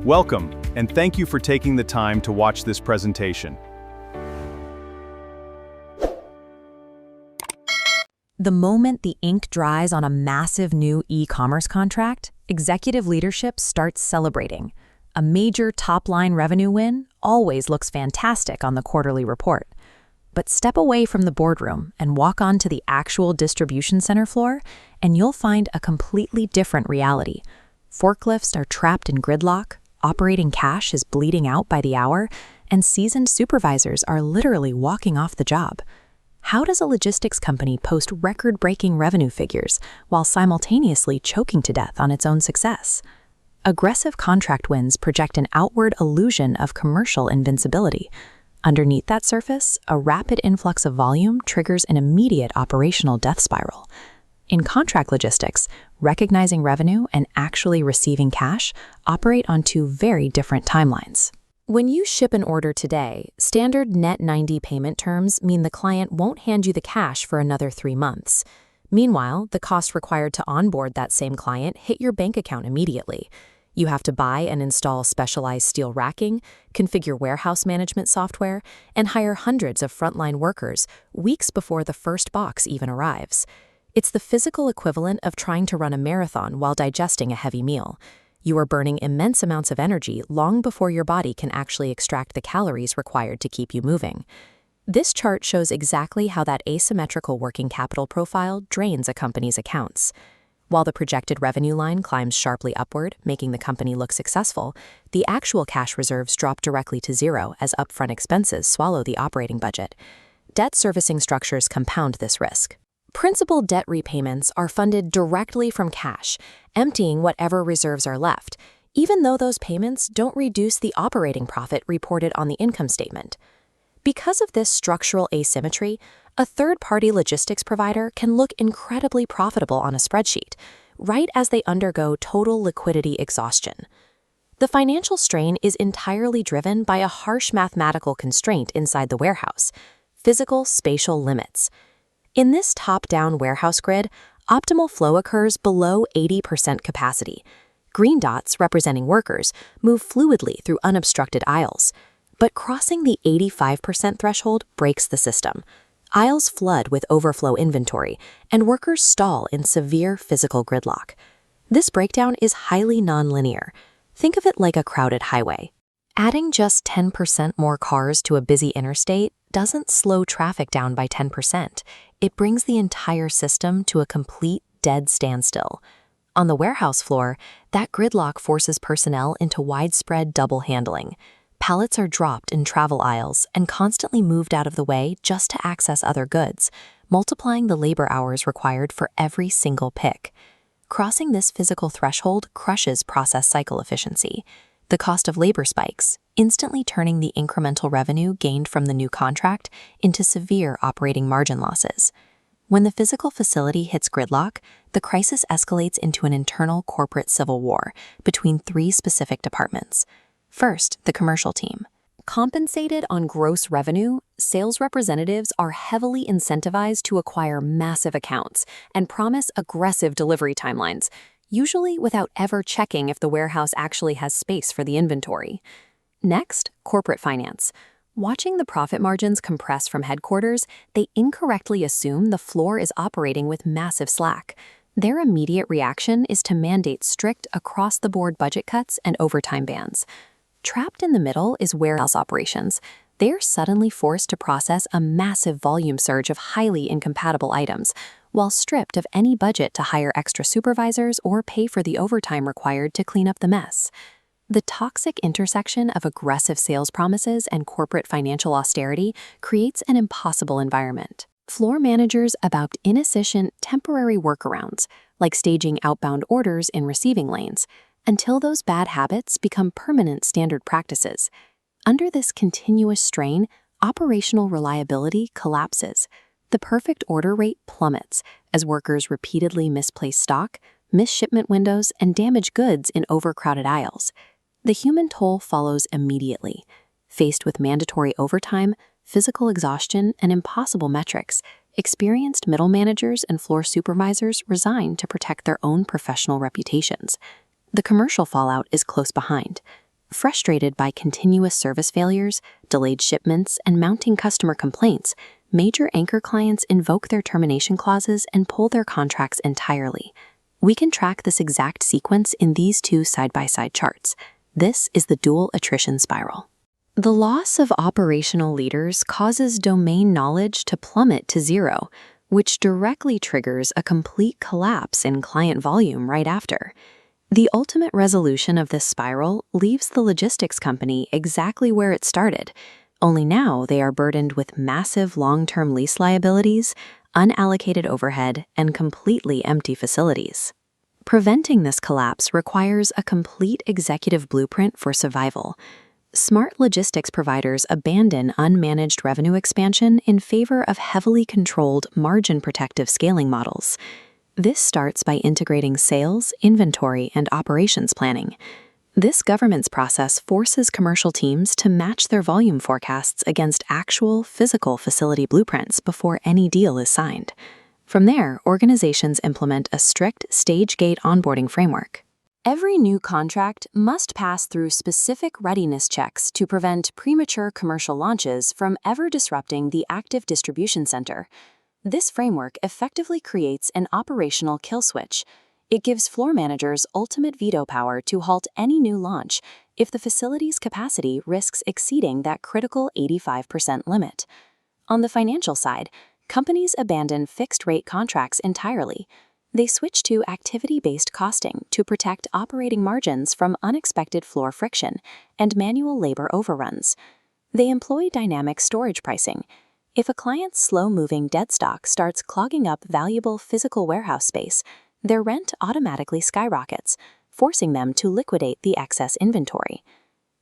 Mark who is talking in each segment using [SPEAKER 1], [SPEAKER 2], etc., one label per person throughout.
[SPEAKER 1] Welcome, and thank you for taking the time to watch this presentation.
[SPEAKER 2] The moment the ink dries on a massive new e-commerce contract, executive leadership starts celebrating. A major top-line revenue win always looks fantastic on the quarterly report. But step away from the boardroom and walk onto the actual distribution center floor, and you'll find a completely different reality. Forklifts are trapped in gridlock, operating cash is bleeding out by the hour, and seasoned supervisors are literally walking off the job. How does a logistics company post record-breaking revenue figures while simultaneously choking to death on its own success? Aggressive contract wins project an outward illusion of commercial invincibility. Underneath that surface, a rapid influx of volume triggers an immediate operational death spiral. In contract logistics, recognizing revenue and actually receiving cash operate on two very different timelines. When you ship an order today, standard net 90 payment terms mean the client won't hand you the cash for another 3 months. Meanwhile, the cost required to onboard that same client hit your bank account immediately. You have to buy and install specialized steel racking, configure warehouse management software, and hire hundreds of frontline workers weeks before the first box even arrives. It's the physical equivalent of trying to run a marathon while digesting a heavy meal. You are burning immense amounts of energy long before your body can actually extract the calories required to keep you moving. This chart shows exactly how that asymmetrical working capital profile drains a company's accounts. While the projected revenue line climbs sharply upward, making the company look successful, the actual cash reserves drop directly to zero as upfront expenses swallow the operating budget. Debt servicing structures compound this risk. Principal debt repayments are funded directly from cash, emptying whatever reserves are left, even though those payments don't reduce the operating profit reported on the income statement. Because of this structural asymmetry, a third-party logistics provider can look incredibly profitable on a spreadsheet, right as they undergo total liquidity exhaustion. The financial strain is entirely driven by a harsh mathematical constraint inside the warehouse: physical spatial limits. In this top-down warehouse grid, optimal flow occurs below 80% capacity. Green dots, representing workers, move fluidly through unobstructed aisles. But crossing the 85% threshold breaks the system. Aisles flood with overflow inventory, and workers stall in severe physical gridlock. This breakdown is highly nonlinear. Think of it like a crowded highway. Adding just 10% more cars to a busy interstate doesn't slow traffic down by 10%. It brings the entire system to a complete dead standstill. On the warehouse floor, that gridlock forces personnel into widespread double handling. Pallets are dropped in travel aisles and constantly moved out of the way just to access other goods, multiplying the labor hours required for every single pick. Crossing this physical threshold crushes process cycle efficiency. The cost of labor spikes, instantly turning the incremental revenue gained from the new contract into severe operating margin losses. When the physical facility hits gridlock, the crisis escalates into an internal corporate civil war between 3 specific departments. First, the commercial team. Compensated on gross revenue, sales representatives are heavily incentivized to acquire massive accounts and promise aggressive delivery timelines, usually without ever checking if the warehouse actually has space for the inventory. Next, corporate finance. Watching the profit margins compress from headquarters, they incorrectly assume the floor is operating with massive slack. Their immediate reaction is to mandate strict across-the-board budget cuts and overtime bans. Trapped in the middle is warehouse operations. They're suddenly forced to process a massive volume surge of highly incompatible items, while stripped of any budget to hire extra supervisors or pay for the overtime required to clean up the mess. The toxic intersection of aggressive sales promises and corporate financial austerity creates an impossible environment. Floor managers adopt inefficient, temporary workarounds, like staging outbound orders in receiving lanes, until those bad habits become permanent standard practices. Under this continuous strain, operational reliability collapses. The perfect order rate plummets as workers repeatedly misplace stock, miss shipment windows, and damage goods in overcrowded aisles. The human toll follows immediately. Faced with mandatory overtime, physical exhaustion, and impossible metrics, experienced middle managers and floor supervisors resign to protect their own professional reputations. The commercial fallout is close behind. Frustrated by continuous service failures, delayed shipments, and mounting customer complaints, major anchor clients invoke their termination clauses and pull their contracts entirely. We can track this exact sequence in these two side-by-side charts. This is the dual attrition spiral. The loss of operational leaders causes domain knowledge to plummet to zero, which directly triggers a complete collapse in client volume right after. The ultimate resolution of this spiral leaves the logistics company exactly where it started, only now they are burdened with massive long-term lease liabilities, unallocated overhead, and completely empty facilities. Preventing this collapse requires a complete executive blueprint for survival. Smart logistics providers abandon unmanaged revenue expansion in favor of heavily controlled, margin-protective scaling models. This starts by integrating sales, inventory, and operations planning. This governance process forces commercial teams to match their volume forecasts against actual physical facility blueprints before any deal is signed. From there, organizations implement a strict stage-gate onboarding framework. Every new contract must pass through specific readiness checks to prevent premature commercial launches from ever disrupting the active distribution center. This framework effectively creates an operational kill switch. It gives floor managers ultimate veto power to halt any new launch if the facility's capacity risks exceeding that critical 85% limit. On the financial side, companies abandon fixed-rate contracts entirely. They switch to activity-based costing to protect operating margins from unexpected floor friction and manual labor overruns. They employ dynamic storage pricing. If a client's slow-moving dead stock starts clogging up valuable physical warehouse space, their rent automatically skyrockets, forcing them to liquidate the excess inventory.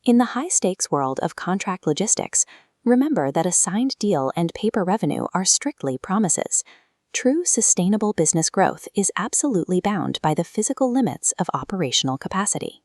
[SPEAKER 2] In the high-stakes world of contract logistics, remember that a signed deal and paper revenue are strictly promises. True sustainable business growth is absolutely bound by the physical limits of operational capacity.